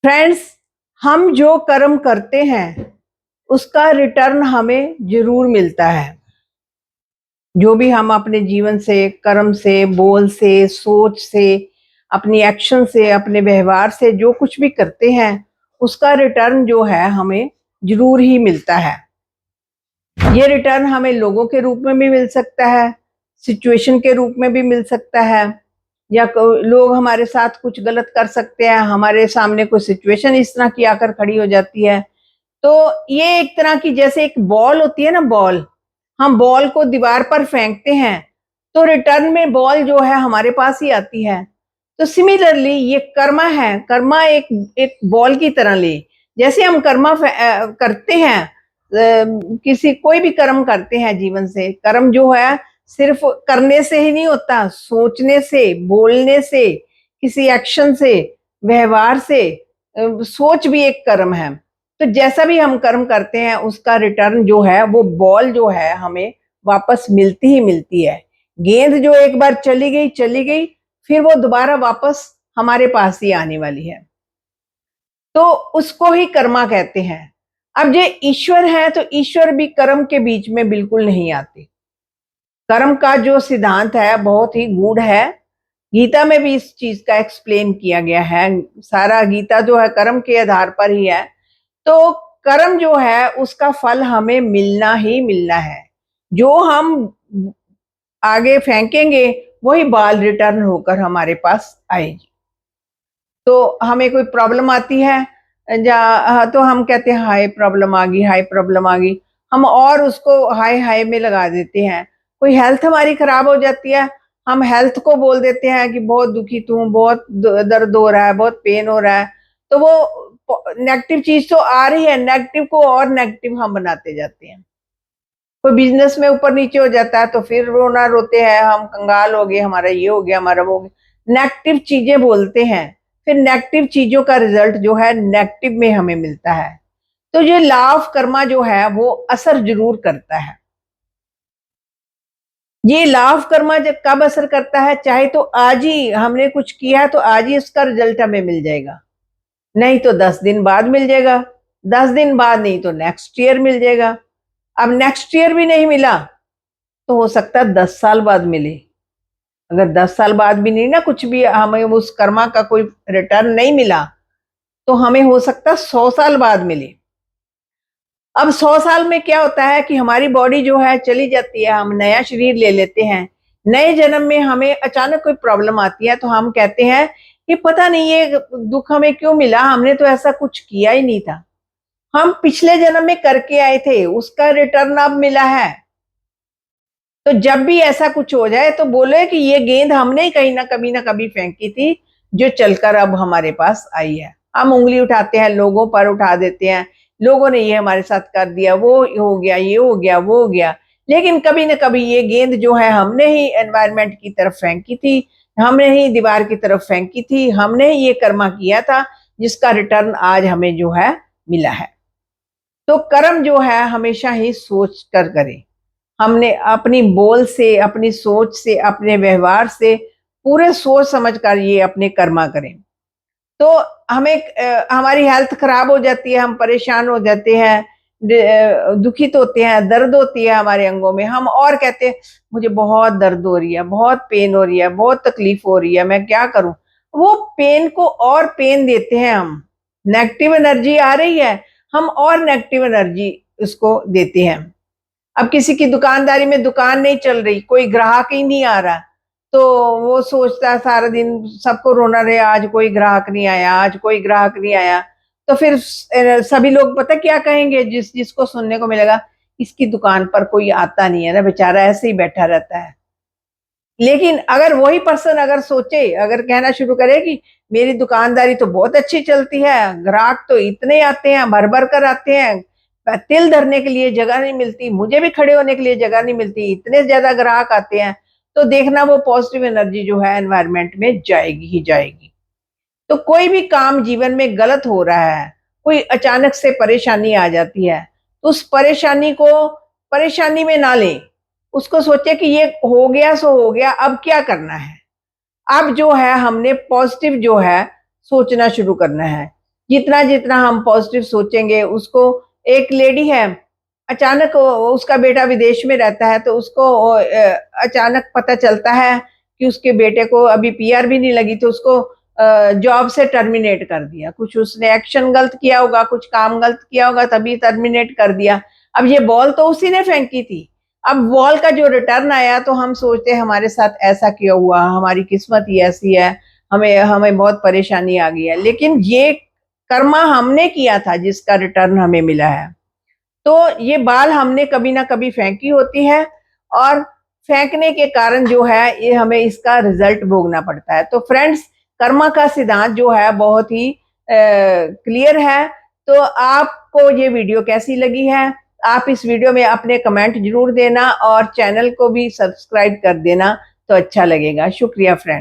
Friends, हम जो कर्म करते हैं उसका रिटर्न हमें जरूर मिलता है। जो भी हम अपने जीवन से, कर्म से, बोल से, सोच से, अपनी एक्शन से, अपने व्यवहार से जो कुछ भी करते हैं उसका रिटर्न जो है हमें जरूर ही मिलता है। ये रिटर्न हमें लोगों के रूप में भी मिल सकता है, सिचुएशन के रूप में भी मिल सकता है, या लोग हमारे साथ कुछ गलत कर सकते हैं, हमारे सामने कोई सिचुएशन इस तरह की आकर खड़ी हो जाती है। तो ये एक तरह की, जैसे एक बॉल होती है ना, बॉल, हम बॉल को दीवार पर फेंकते हैं तो रिटर्न में बॉल जो है हमारे पास ही आती है। तो सिमिलरली ये कर्मा है, कर्मा एक एक बॉल की तरह ले, जैसे हम कर्मा करते हैं, किसी कोई भी कर्म करते हैं जीवन से, कर्म जो है सिर्फ करने से ही नहीं होता, सोचने से, बोलने से, किसी एक्शन से, व्यवहार से, सोच भी एक कर्म है। तो जैसा भी हम कर्म करते हैं उसका रिटर्न जो है, वो बॉल जो है हमें वापस मिलती ही मिलती है। गेंद जो एक बार चली गई, फिर वो दोबारा वापस हमारे पास ही आने वाली है। तो उसको ही कर्मा कहते हैं। अब ये ईश्वर है तो ईश्वर भी कर्म के बीच में बिल्कुल नहीं आते। कर्म का जो सिद्धांत है बहुत ही गूढ़ है। गीता में भी इस चीज का एक्सप्लेन किया गया है। सारा गीता जो है कर्म के आधार पर ही है। तो कर्म जो है उसका फल हमें मिलना ही मिलना है। जो हम आगे फेंकेंगे वही बाल रिटर्न होकर हमारे पास आएगी। तो हमें कोई प्रॉब्लम आती है, तो हम कहते हैं हाय प्रॉब्लम आ गई, हाय प्रॉब्लम आ गई, हम और उसको हाय हाय में लगा देते हैं। कोई हेल्थ हमारी खराब हो जाती है, हम हेल्थ को बोल देते हैं कि बहुत दुखी हूँ, बहुत दर्द हो रहा है, बहुत पेन हो रहा है। तो वो नेगेटिव चीज तो आ रही है, नेगेटिव को और नेगेटिव हम बनाते जाते हैं। कोई बिजनेस में ऊपर नीचे हो जाता है तो फिर रोना रोते हैं, हम कंगाल हो गए, हमारा ये हो गया, हमारा वो हो गया, नेगेटिव चीजें बोलते हैं। फिर नेगेटिव चीजों का रिजल्ट जो है नेगेटिव में हमें मिलता है। तो ये लॉ ऑफ कर्मा जो है वो असर जरूर करता है। ये लॉ ऑफ कर्मा जब कब असर करता है, चाहे तो आज ही हमने कुछ किया है तो आज ही उसका रिजल्ट हमें मिल जाएगा, नहीं तो 10 दिन बाद मिल जाएगा, 10 दिन बाद नहीं तो नेक्स्ट ईयर मिल जाएगा। अब नेक्स्ट ईयर भी नहीं मिला तो हो सकता है 10 साल बाद मिले। अगर 10 साल बाद भी नहीं ना, कुछ भी हमें उस कर्मा का कोई रिटर्न नहीं मिला, तो हमें हो सकता है 100 साल बाद मिले। अब 100 साल में क्या होता है कि हमारी बॉडी जो है चली जाती है, हम नया शरीर ले लेते हैं। नए जन्म में हमें अचानक कोई प्रॉब्लम आती है तो हम कहते हैं कि पता नहीं ये दुख हमें क्यों मिला, हमने तो ऐसा कुछ किया ही नहीं था, हम पिछले जन्म में करके आए थे, उसका रिटर्न अब मिला है। तो जब भी ऐसा कुछ हो जाए तो बोले कि ये गेंद हमने कहीं ना कभी फेंकी थी, जो चलकर अब हमारे पास आई है। हम उंगली उठाते हैं, लोगों पर उठा देते हैं, लोगों ने ये हमारे साथ कर दिया, वो हो गया, ये हो गया, वो हो गया, लेकिन कभी ना कभी ये गेंद जो है हमने ही एनवायरमेंट की तरफ फेंकी थी, हमने ही दीवार की तरफ फेंकी थी, हमने ही ये कर्मा किया था, जिसका रिटर्न आज हमें जो है मिला है। तो कर्म जो है हमेशा ही सोच कर करें। हमने अपनी बोल से, अपनी सोच से, अपने व्यवहार से पूरे सोच समझ कर ये अपने कर्मा करें। तो हमें हमारी हेल्थ खराब हो जाती है, हम परेशान हो जाते हैं, दुखित होते हैं, दर्द होती है हमारे अंगों में, हम और कहते हैं मुझे बहुत दर्द हो रही है, बहुत पेन हो रही है, बहुत तकलीफ हो रही है, मैं क्या करूं। वो पेन को और पेन देते हैं हम, नेगेटिव एनर्जी आ रही है, हम और नेगेटिव एनर्जी उसको देते हैं। अब किसी की दुकानदारी में दुकान नहीं चल रही, कोई ग्राहक ही नहीं आ रहा, तो वो सोचता है सारा दिन, सबको रोना रहे, आज कोई ग्राहक नहीं आया, आज कोई ग्राहक नहीं आया। तो फिर सभी लोग पता क्या कहेंगे, जिसको सुनने को मिलेगा, इसकी दुकान पर कोई आता नहीं है ना, बेचारा ऐसे ही बैठा रहता है। लेकिन अगर वही पर्सन अगर सोचे, अगर कहना शुरू करे कि मेरी दुकानदारी तो बहुत अच्छी चलती है, ग्राहक तो इतने आते हैं, भर भर कर आते हैं, तिल धरने के लिए जगह नहीं मिलती, मुझे भी खड़े होने के लिए जगह नहीं मिलती, इतने ज्यादा ग्राहक आते हैं, तो देखना वो पॉजिटिव एनर्जी जो है एनवायरमेंट में जाएगी ही जाएगी। तो कोई भी काम जीवन में गलत हो रहा है, कोई अचानक से परेशानी आ जाती है, तो उस परेशानी को परेशानी में ना लें, उसको सोचे कि ये हो गया सो हो गया, अब क्या करना है। अब जो है हमने पॉजिटिव जो है सोचना शुरू करना है। जितना जितना हम पॉजिटिव सोचेंगे, उसको एक लेडी है, अचानक उसका बेटा विदेश में रहता है, तो उसको अचानक पता चलता है कि उसके बेटे को अभी पीआर भी नहीं लगी, तो उसको जॉब से टर्मिनेट कर दिया। कुछ उसने एक्शन गलत किया होगा, कुछ काम गलत किया होगा, तभी टर्मिनेट कर दिया। अब ये बॉल तो उसी ने फेंकी थी, अब बॉल का जो रिटर्न आया तो हम सोचते हैं हमारे साथ ऐसा क्यों हुआ, हमारी किस्मत ही ऐसी है, हमें हमें बहुत परेशानी आ गई है। लेकिन ये कर्मा हमने किया था जिसका रिटर्न हमें मिला है। तो ये बाल हमने कभी ना कभी फेंकी होती है, और फेंकने के कारण जो है ये हमें इसका रिजल्ट भोगना पड़ता है। तो फ्रेंड्स, कर्मा का सिद्धांत जो है बहुत ही क्लियर है। तो आपको ये वीडियो कैसी लगी है, आप इस वीडियो में अपने कमेंट जरूर देना और चैनल को भी सब्सक्राइब कर देना, तो अच्छा लगेगा। शुक्रिया फ्रेंड।